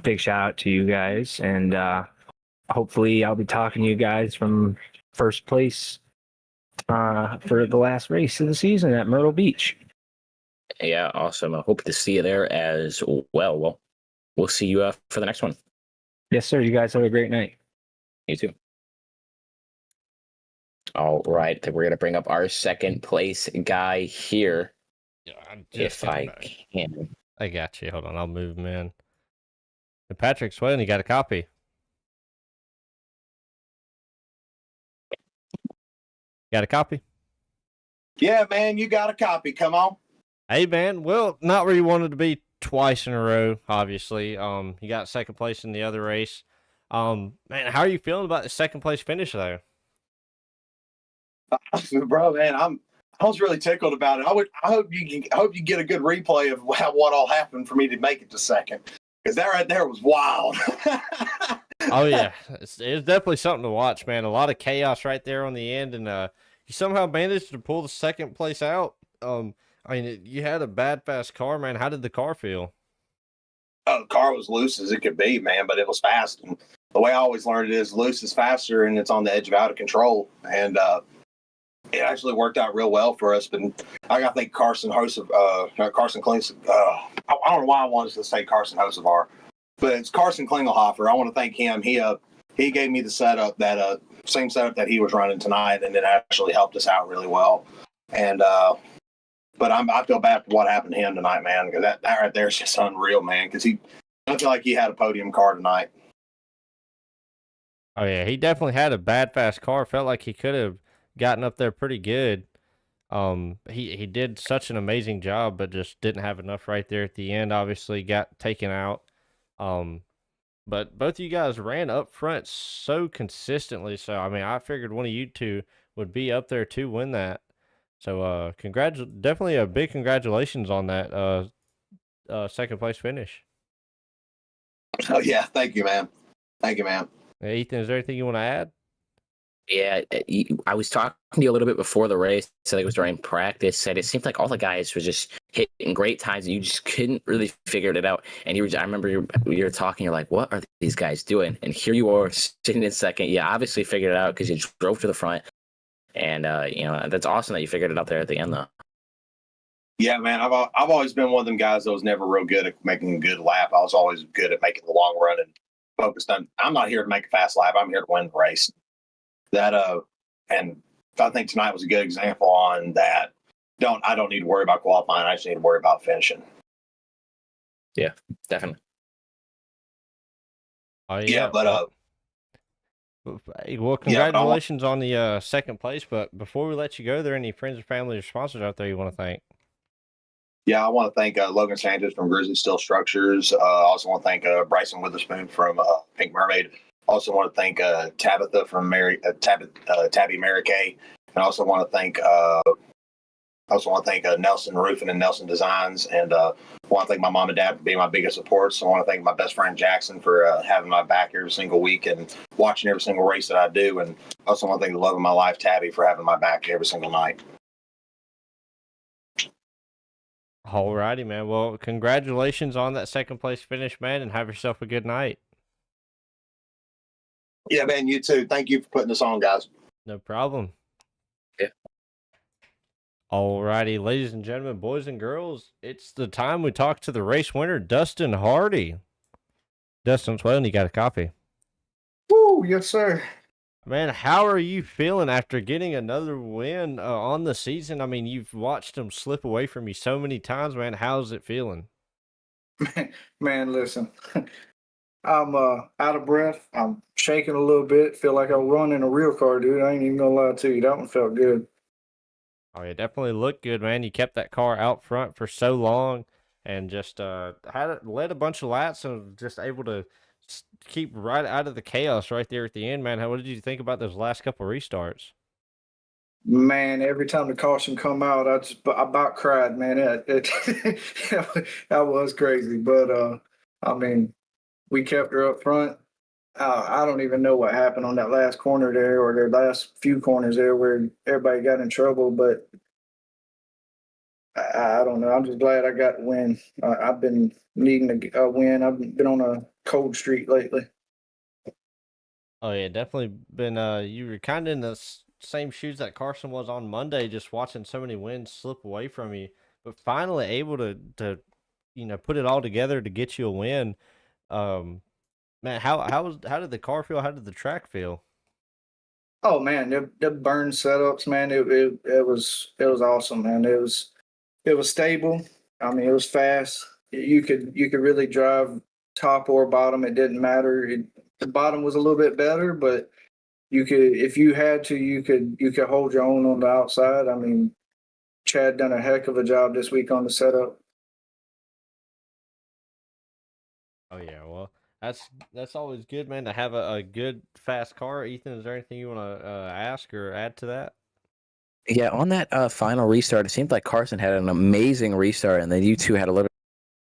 big shout out to you guys. And hopefully I'll be talking to you guys from first place for the last race of the season at Myrtle Beach. Yeah, awesome. I hope to see you there as well. Well, we'll see you for the next one. Yes, sir. You guys have a great night. You too. All right, we're going to bring up our second place guy here. Yeah, if I can. I got you. Hold on. I'll move him in. And Patrick Swain, you got a copy? Got a copy? Yeah, man, you got a copy. Come on. Hey, man. Well, not where you wanted to be twice in a row, obviously. You got second place in the other race. Man, how are you feeling about the second place finish, though? Bro, man, I was really tickled about it. I hope you get a good replay of what all happened for me to make it to second, because that right there was wild. Oh yeah, it's definitely something to watch, man. A lot of chaos right there on the end, and you somehow managed to pull the second place out. I mean, you had a bad fast car, man. How did the car feel? The car was loose as it could be, man, but it was fast. And the way I always learned it is loose is faster, and it's on the edge of out of control. And it actually worked out real well for us. But I got to thank Carson Klings. I don't know why I wanted to say Carson Hosevar, but it's Carson Klingelhofer. I want to thank him. He gave me the setup, that same setup that he was running tonight, and it actually helped us out really well. And but I feel bad for what happened to him tonight, man, because that right there is just unreal, man. Because I feel like he had a podium car tonight. Oh yeah, he definitely had a bad fast car. Felt like he could have gotten up there pretty good. He did such an amazing job, but just didn't have enough right there at the end. Obviously, got taken out. But both of you guys ran up front so consistently. So I mean, I figured one of you two would be up there to win that. So definitely a big congratulations on that second place finish. Oh yeah, thank you, man. Thank you, man. Hey, Ethan, is there anything you want to add? Yeah, I was talking to you a little bit before the race. So it was during practice. Said it seemed like all the guys were just hitting great times, and you just couldn't really figure it out. And I remember you were talking. You're like, "What are these guys doing?" And here you are sitting in second. You obviously figured it out because you drove to the front. And that's awesome that you figured it out there at the end, though. Yeah, man, I've always been one of them guys that was never real good at making a good lap. I was always good at making the long run and focused on. I'm not here to make a fast lap. I'm here to win the race. And I think tonight was a good example on that. I don't need to worry about qualifying. I just need to worry about finishing. Yeah, definitely. Oh Yeah, but well, congratulations on the second place. But before we let you go, are there any friends or family or sponsors out there you want to thank? Yeah, I want to thank Logan Sanchez from Grizzly Steel Structures. I also want to thank Bryson Witherspoon from Pink Mermaid. Also want to thank Tabitha from Tabby Mary Kay, and also want to thank Nelson Roofing and Nelson Designs, and want to thank my mom and dad for being my biggest supports. I want to thank my best friend Jackson for having my back every single week and watching every single race that I do, and also want to thank the love of my life, Tabby, for having my back every single night. Alrighty, man. Well, congratulations on that second place finish, man, and have yourself a good night. Yeah, man, you too. Thank you for putting this on, guys. No problem. Yeah. Alrighty, ladies and gentlemen, boys and girls, it's the time we talk to the race winner, Dustin Hardy. Dustin, well, you got a copy. Woo, yes, sir. Man, how are you feeling after getting another win on the season? I mean, you've watched them slip away from you so many times, man. How's it feeling? Man, listen, I'm out of breath. I'm shaking a little bit. Feel like I'm running a real car, dude. I ain't even gonna lie to you. That one felt good. Oh, it definitely looked good, man. You kept that car out front for so long and just led a bunch of laps and just able to keep right out of the chaos right there at the end, man. What did you think about those last couple restarts? Man, every time the caution come out, I about cried, man. That was crazy, but I mean, we kept her up front. I don't even know what happened on that last corner there, or the last few corners there, where everybody got in trouble. But I don't know. I'm just glad I got the win. I've been needing a win. I've been on a cold streak lately. Oh yeah, definitely been. You were kind of in the same shoes that Carson was on Monday, just watching so many wins slip away from you, but finally able to put it all together to get you a win. Um, Man, how did the car feel? How did the track feel? Oh man, the burn setups, man. It was awesome, man. It was stable. I mean, it was fast. You could really drive top or bottom. It didn't matter. The bottom was a little bit better, but you could, if you had to, you could hold your own on the outside. I mean, Chad done a heck of a job this week on the setup. Oh yeah, well that's always good, man, to have a good fast car. Ethan, is there anything you want to ask or add to that? Yeah, on that final restart, it seemed like Carson had an amazing restart, and then you two had a little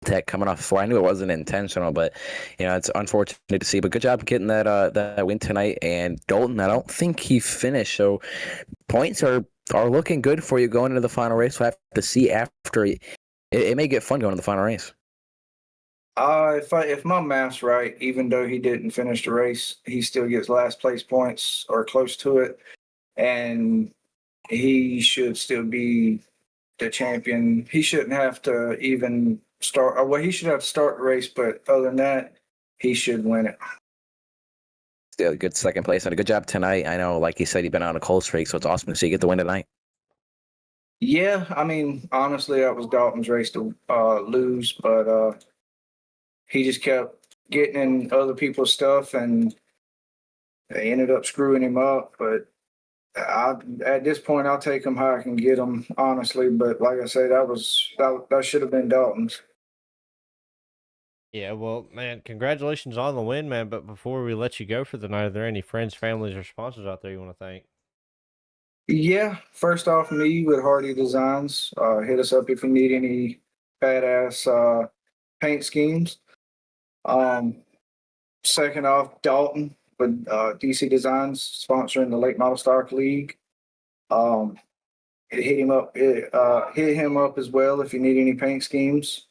tech coming off before. I knew it wasn't intentional, but it's unfortunate to see. But good job getting that win tonight. And Dalton, I don't think he finished, so points are looking good for you going into the final race. We'll have to see after. It may get fun going to the final race. If my math's right, even though he didn't finish the race, he still gets last place points or close to it, and he should still be the champion. He shouldn't have to even start. Or, well, he should have to start the race, but other than that, he should win it. Still a good second place and a good job tonight. I know, like you said, you've been on a cold streak, so it's awesome to see you get the win tonight. Yeah, I mean, honestly, that was Dalton's race to lose, but he just kept getting in other people's stuff, and they ended up screwing him up. But at this point, I'll take him how I can get him, honestly. But like I say, that should have been Dalton's. Yeah, well, man, congratulations on the win, man. But before we let you go for the night, are there any friends, families, or sponsors out there you want to thank? Yeah, first off, me with Hardy Designs. Hit us up if you need any badass paint schemes. Second off, Dalton with DC Designs sponsoring the Late Model Stock League. Um, hit him up. Hit him up as well if you need any paint schemes.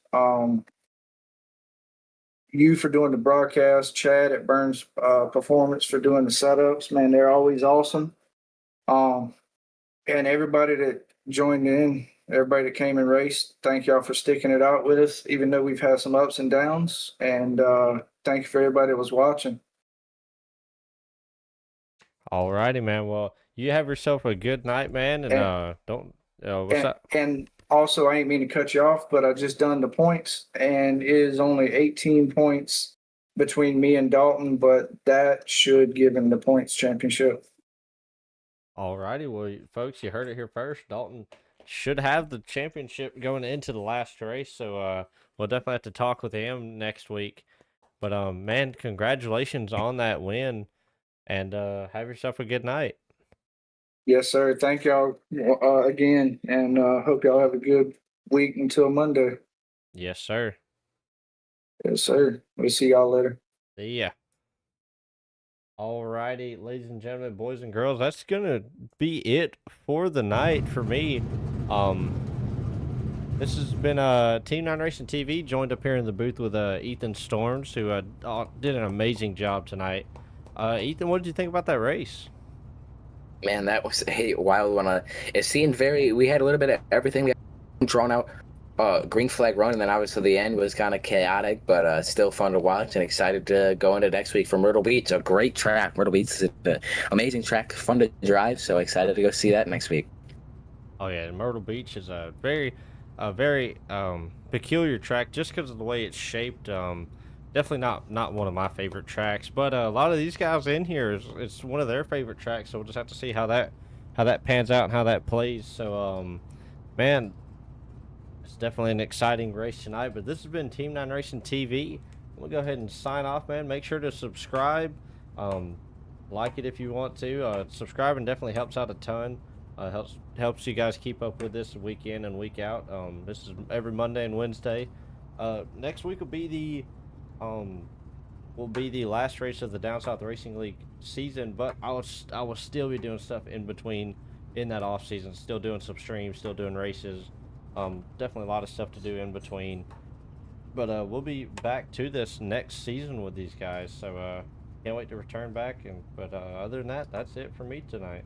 You for doing the broadcast, Chad at Burns Performance for doing the setups. Man, they're always awesome. And everybody that joined in, everybody that came and raced, thank y'all for sticking it out with us, even though we've had some ups and downs. And thank you for everybody that was watching. All righty, man. Well, you have yourself a good night, man, and don't. What's up? And also, I ain't mean to cut you off, but I just done the points, and it is only 18 points between me and Dalton, but that should give him the points championship. All righty, well, folks, you heard it here first. Dalton should have the championship going into the last race, so we'll definitely have to talk with him next week. But man, congratulations on that win, and have yourself a good night. Yes, sir. Thank y'all again, and hope y'all have a good week until Monday. Yes, sir. Yes, sir. We'll see y'all later. See ya. Alrighty, ladies and gentlemen, boys and girls, that's gonna be it for the night for me. This has been Team 9 Racing TV, joined up here in the booth with Ethan Storms, who did an amazing job tonight. Ethan, what did you think about that race? Man, that was a wild one. It seemed very. We had a little bit of everything. We had drawn out. Green flag run, and then obviously the end was kind of chaotic, but still fun to watch and excited to go into next week for Myrtle Beach. A great track. Myrtle Beach is an amazing track, fun to drive. So excited to go see that next week. Oh yeah, Myrtle Beach is a very peculiar track just because of the way it's shaped. Definitely not one of my favorite tracks, but a lot of these guys in here it's one of their favorite tracks. So we'll just have to see how that pans out and how that plays. So man, it's definitely an exciting race tonight. But this has been Team 9 Racing TV. We'll go ahead and sign off, man. Make sure to subscribe, like it if you want to. Subscribing definitely helps out a ton. Helps you guys keep up with this week in and week out. This is every Monday and Wednesday. Next week will be the last race of the Down South Racing League season, but I will still be doing stuff in between in that off season. Still doing some streams, still doing races. Definitely a lot of stuff to do in between. But we'll be back to this next season with these guys. So can't wait to return back. But other than that, that's it for me tonight.